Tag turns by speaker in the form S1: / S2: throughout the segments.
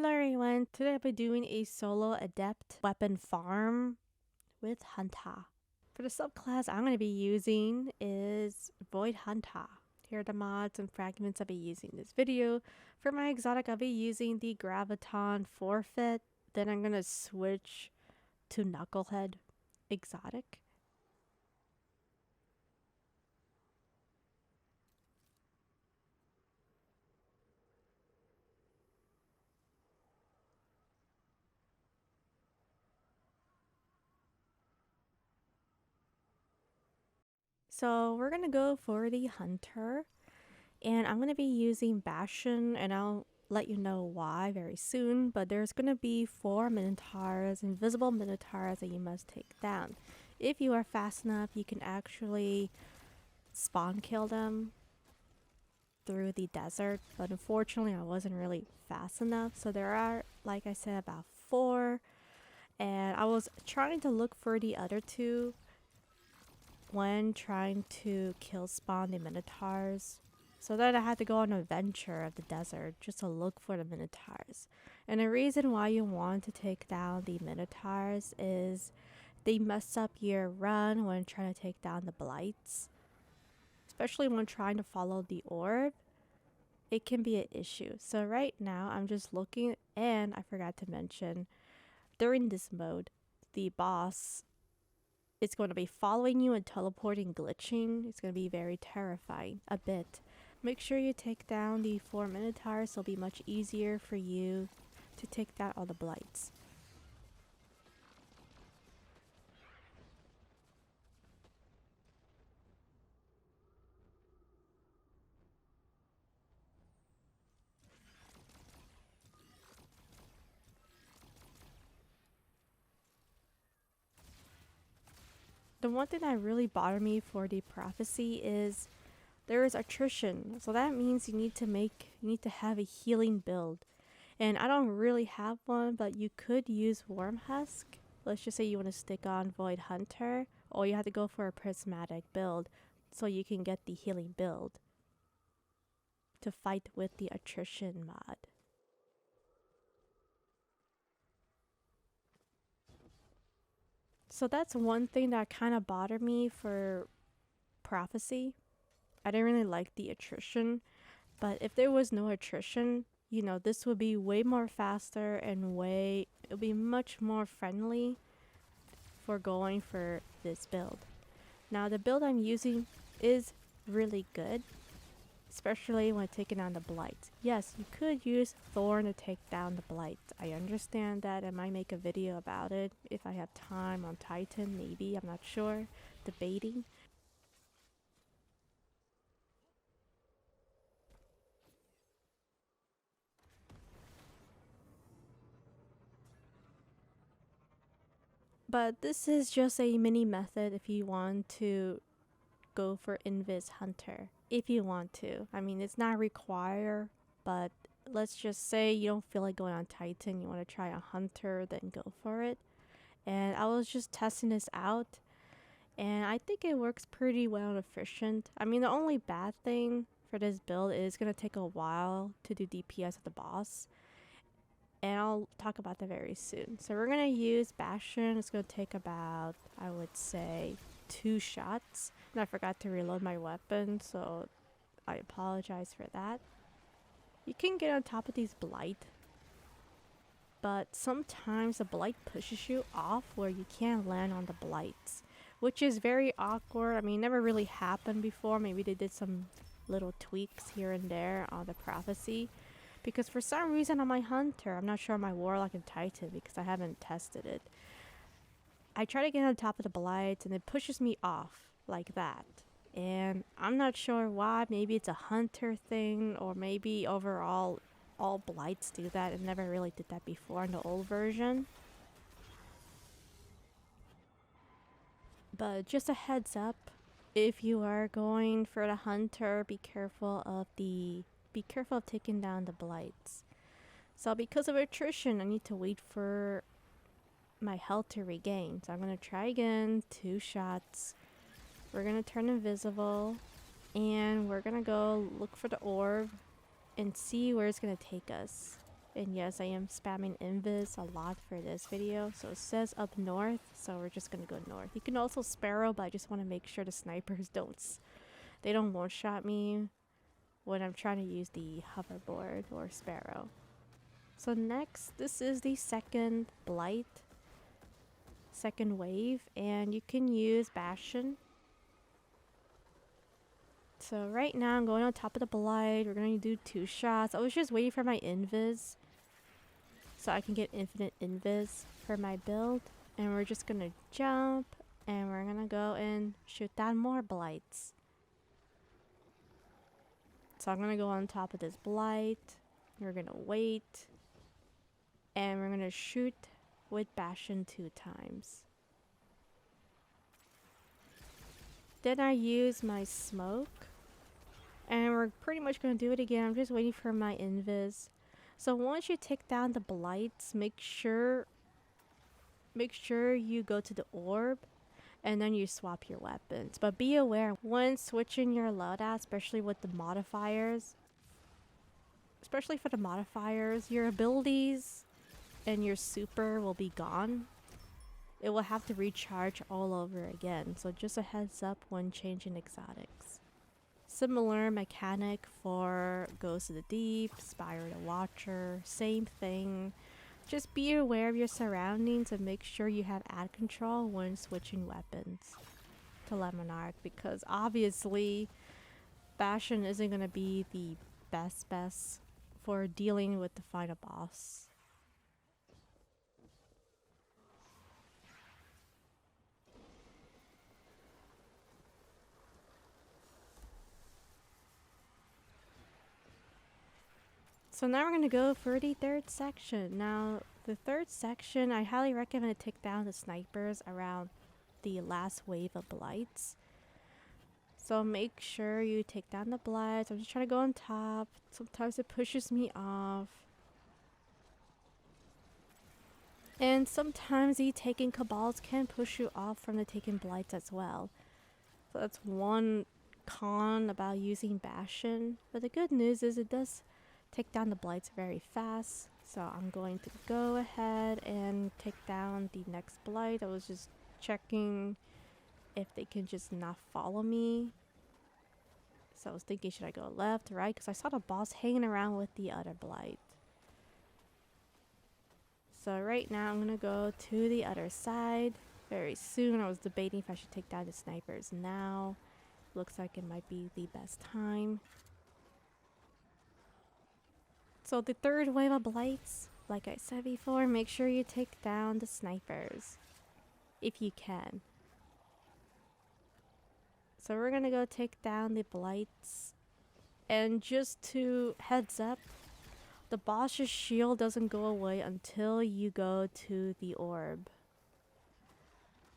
S1: Hello everyone, today I'll be doing a solo Adept weapon farm with Hunter. For the subclass I'm going to be using is Void Hunter. Here are the mods and fragments I'll be using in this video. For my exotic I'll be using the Graviton Forfeit, then I'm going to switch to Knucklehead exotic. So we're going to go for the Hunter. And I'm going to be using Bastion, and I'll let you know why very soon. But there's going to be 4 Minotaurs, invisible Minotaurs that you must take down. If you are fast enough, you can actually spawn kill them through the desert. But unfortunately, I wasn't really fast enough. So there are, like I said, about 4. And I was trying to look for the other 2 when trying to kill spawn the Minotaurs. So then I had to go on an adventure of the desert just to look for the Minotaurs. And the reason why you want to take down the Minotaurs is they mess up your run when trying to take down the Blights. Especially when trying to follow the orb, it can be an issue. So right now I'm just looking, and I forgot to mention, during this mode, the boss is going to be following you and teleporting, glitching. It's going to be very terrifying a bit. Make sure you take down the 4 Minotaurs, so it'll be much easier for you to take down all the Blights. The one thing that really bothered me for the prophecy is there is attrition. So that means you need to have a healing build. And I don't really have one, but you could use Worm Husk. Let's just say you want to stick on Void Hunter, or you have to go for a prismatic build so you can get the healing build to fight with the attrition mod. So that's one thing that kind of bothered me for prophecy. I didn't really like the attrition, but if there was no attrition, you know, this would be way more faster and it'll be much more friendly for going for this build. Now the build I'm using is really good, especially when taking down the Blight. Yes, you could use Thorn to take down the Blight. I understand that. I might make a video about it if I have time on Titan, maybe, I'm not sure, debating. But this is just a mini method if you want to go for Invis Hunter. If you want to. I mean, it's not required, but let's just say you don't feel like going on Titan, you want to try a Hunter, then go for it. And I was just testing this out, and I think it works pretty well and efficient. I mean, the only bad thing for this build is going to take a while to do DPS at the boss. And I'll talk about that very soon. So we're going to use Bastion. It's going to take about, I would say, 2 shots. And I forgot to reload my weapon, so I apologize for that. You can get on top of these Blight, but sometimes the Blight pushes you off where you can't land on the Blights, which is very awkward. I mean, it never really happened before. Maybe they did some little tweaks here and there on the prophecy. Because for some reason on my Hunter, I'm not sure on my Warlock and Titan because I haven't tested it, I try to get on top of the Blights and it pushes me off like that. And I'm not sure why. Maybe it's a Hunter thing, or maybe overall all Blights do that. It never really did that before in the old version. But just a heads up, if you are going for the Hunter, be careful of taking down the Blights. So because of attrition, I need to wait for my health to regain. So I'm going to try again, 2 shots. We're going to turn invisible, and we're going to go look for the orb and see where it's going to take us. and yes, I am spamming invis a lot for this video. So it says up north, so we're just gonna go north. You can also sparrow, but I just want to make sure the snipers they don't one-shot me when I'm trying to use the hoverboard or sparrow. So next, this is the second blight, second wave, and you can use Bastion. So right now I'm going on top of the blight. We're going to do 2 shots. I was just waiting for my invis so I can get infinite invis for my build. And we're just going to jump and we're going to go and shoot down more blights. So I'm going to go on top of this blight. We're going to wait. And we're going to shoot with Bastion 2 times. Then I use my smoke. And we're pretty much going to do it again. I'm just waiting for my invis. So once you take down the blights, make sure you go to the orb. And then you swap your weapons. But be aware, when switching your loadout, especially with the modifiers. Especially for the modifiers, your abilities and your super will be gone. It will have to recharge all over again. So just a heads up when changing exotics. Similar mechanic for Ghost of the Deep, Spire the Watcher, same thing. Just be aware of your surroundings and make sure you have ad control when switching weapons to Lemonarch, because obviously Bastion isn't going to be the best for dealing with the final boss. So now we're going to go for the third section. Now, the third section, I highly recommend to take down the snipers around the last wave of blights. So make sure you take down the blights. I'm just trying to go on top. Sometimes it pushes me off. And sometimes the taken cabals can push you off from the taken blights as well. So that's one con about using Bastion. But the good news is it does take down the blights very fast. So I'm going to go ahead and take down the next blight. I was just checking if they can just not follow me. So I was thinking, should I go left, right? Because I saw the boss hanging around with the other blight. So right now I'm going to go to the other side very soon. I was debating if I should take down the snipers now. Looks like it might be the best time. So the third wave of blights, like I said before, make sure you take down the snipers if you can. So we're gonna go take down the blights, and just to heads up, the boss's shield doesn't go away until you go to the orb.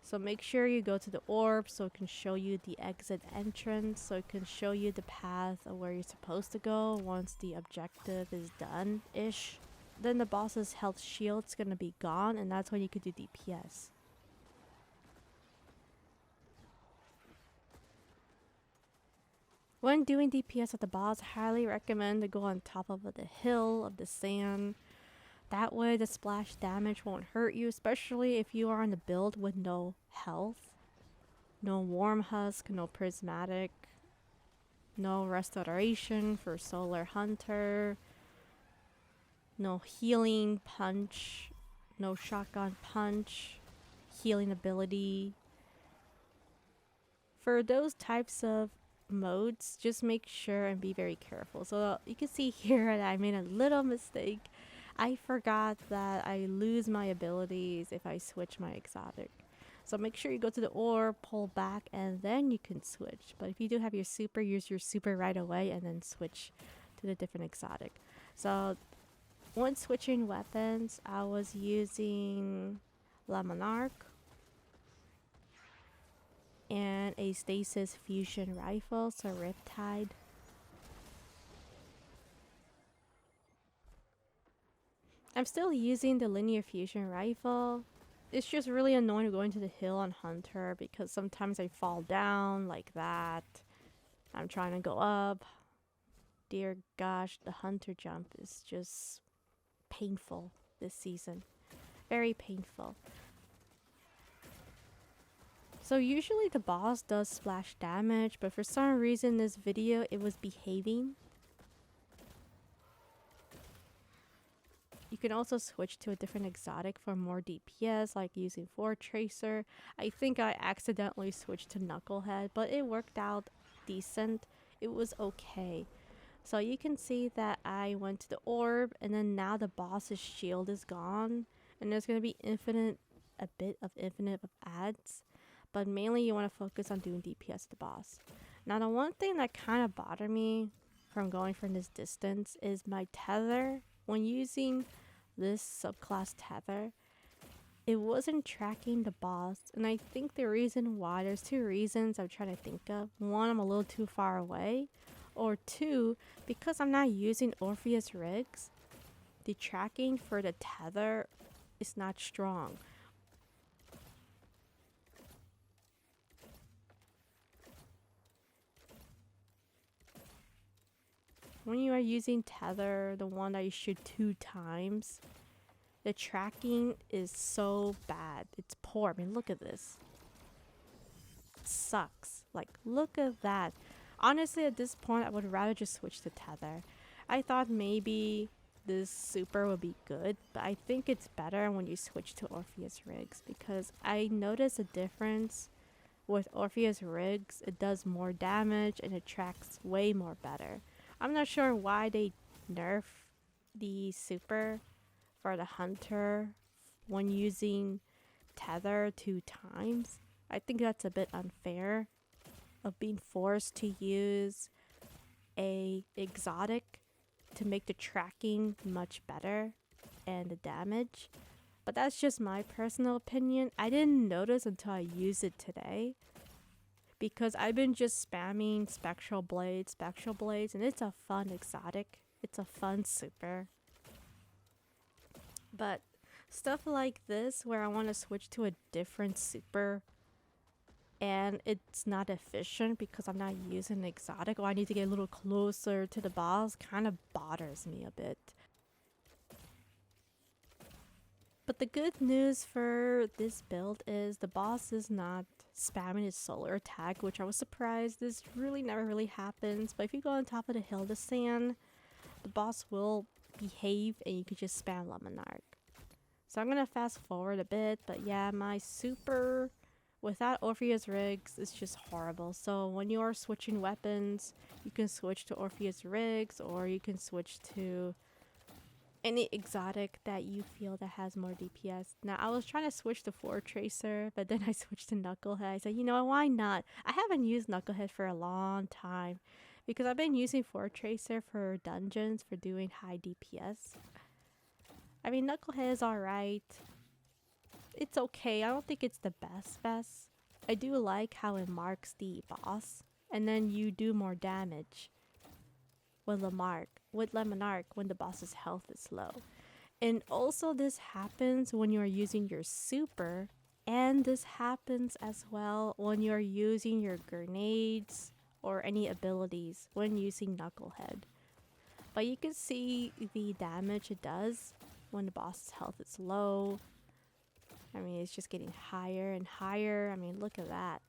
S1: So make sure you go to the orb so it can show you the exit entrance, so it can show you the path of where you're supposed to go once the objective is done-ish. Then the boss's health shield's gonna be gone, and that's when you can do DPS. When doing DPS at the boss, I highly recommend to go on top of the hill of the sand. That way the splash damage won't hurt you, especially if you are on the build with no health. No warm husk, no prismatic, no restoration for solar hunter, no healing punch, no shotgun punch, healing ability. For those types of modes, just make sure and be very careful. So you can see here that I made a little mistake. I forgot that I lose my abilities if I switch my exotic. So make sure you go to the orb, pull back, and then you can switch. But if you do have your super, use your super right away and then switch to the different exotic. So when switching weapons, I was using Lemonarch and a stasis fusion rifle, so Riptide. I'm still using the linear fusion rifle. It's just really annoying going to the hill on Hunter because sometimes I fall down like that. I'm trying to go up. Dear gosh, the Hunter jump is just painful this season. Very painful. So usually the boss does splash damage, but for some reason this video it was behaving. You can also switch to a different exotic for more DPS, like using Tracer. I think I accidentally switched to Knucklehead, but it worked out decent. It was okay. So you can see that I went to the orb, and then now the boss's shield is gone, and there's going to be a bit of infinite ads, but mainly you want to focus on doing DPS to the boss. Now the one thing that kind of bothered me from going from this distance is my tether. When using this subclass tether, it wasn't tracking the boss, and I think the reason why, there's two reasons I'm trying to think of. One, I'm a little too far away, or two, because I'm not using Orpheus rigs, the tracking for the tether is not strong. When you are using tether, the one that you shoot 2 times, the tracking is so bad. It's poor. I mean, look at this. It sucks. Like, look at that. Honestly, at this point, I would rather just switch to tether. I thought maybe this super would be good, but I think it's better when you switch to Orpheus rigs, because I noticed a difference with Orpheus rigs. It does more damage and it tracks way more better. I'm not sure why they nerf the super for the hunter when using tether 2 times. I think that's a bit unfair of being forced to use a exotic to make the tracking much better and the damage. But that's just my personal opinion. I didn't notice until I used it today, because I've been just spamming Spectral Blades, and it's a fun exotic. It's a fun super. But stuff like this, where I want to switch to a different super, and it's not efficient because I'm not using an exotic, or I need to get a little closer to the boss, kind of bothers me a bit. But the good news for this build is the boss is not spamming his solar attack, which I was surprised. This really never really happens. But if you go on top of the hill to sand, the boss will behave and you can just spam Lemon Arc. So I'm gonna fast forward a bit, but yeah, my super without Orpheus rigs is just horrible. So when you are switching weapons, you can switch to Orpheus rigs, or you can switch to any exotic that you feel that has more DPS. Now, I was trying to switch to Tracer, but then I switched to Knucklehead. I said, you know, why not? I haven't used Knucklehead for a long time, because I've been using Tracer for dungeons for doing high DPS. I mean, Knucklehead is alright. It's okay. I don't think it's the best. I do like how it marks the boss, and then you do more damage with Lemon Arc when the boss's health is low. And also this happens when you are using your super, and this happens as well when you are using your grenades or any abilities when using Knucklehead. But you can see the damage it does when the boss's health is low. I mean, it's just getting higher and higher. I mean, look at that.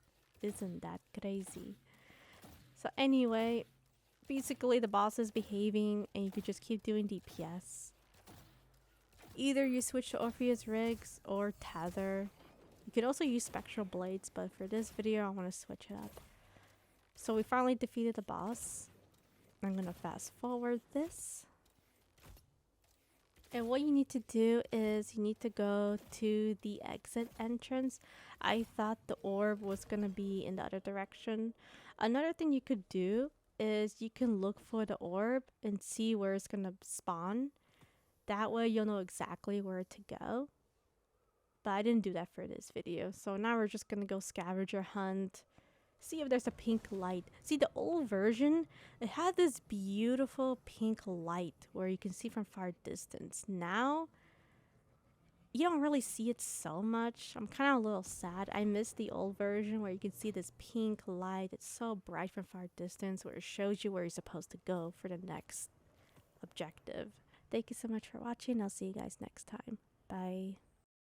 S1: Isn't that crazy? So anyway, basically the boss is behaving and you could just keep doing DPS. Either you switch to Orpheus rigs or tether. You could also use Spectral Blades, but for this video I want to switch it up. So we finally defeated the boss. I'm gonna fast forward this. And what you need to do is you need to go to the exit entrance. I thought the orb was gonna be in the other direction. Another thing you could do is you can look for the orb and see where it's gonna spawn. That way you'll know exactly where to go. But I didn't do that for this video. So now we're just gonna go scavenger hunt. See if there's a pink light. See, the old version, it had this beautiful pink light where you can see from far distance. Now, you don't really see it so much. I'm kind of a little sad. I miss the old version where you can see this pink light. It's so bright from far distance, where it shows you where you're supposed to go for the next objective. Thank you so much for watching. I'll see you guys next time. Bye.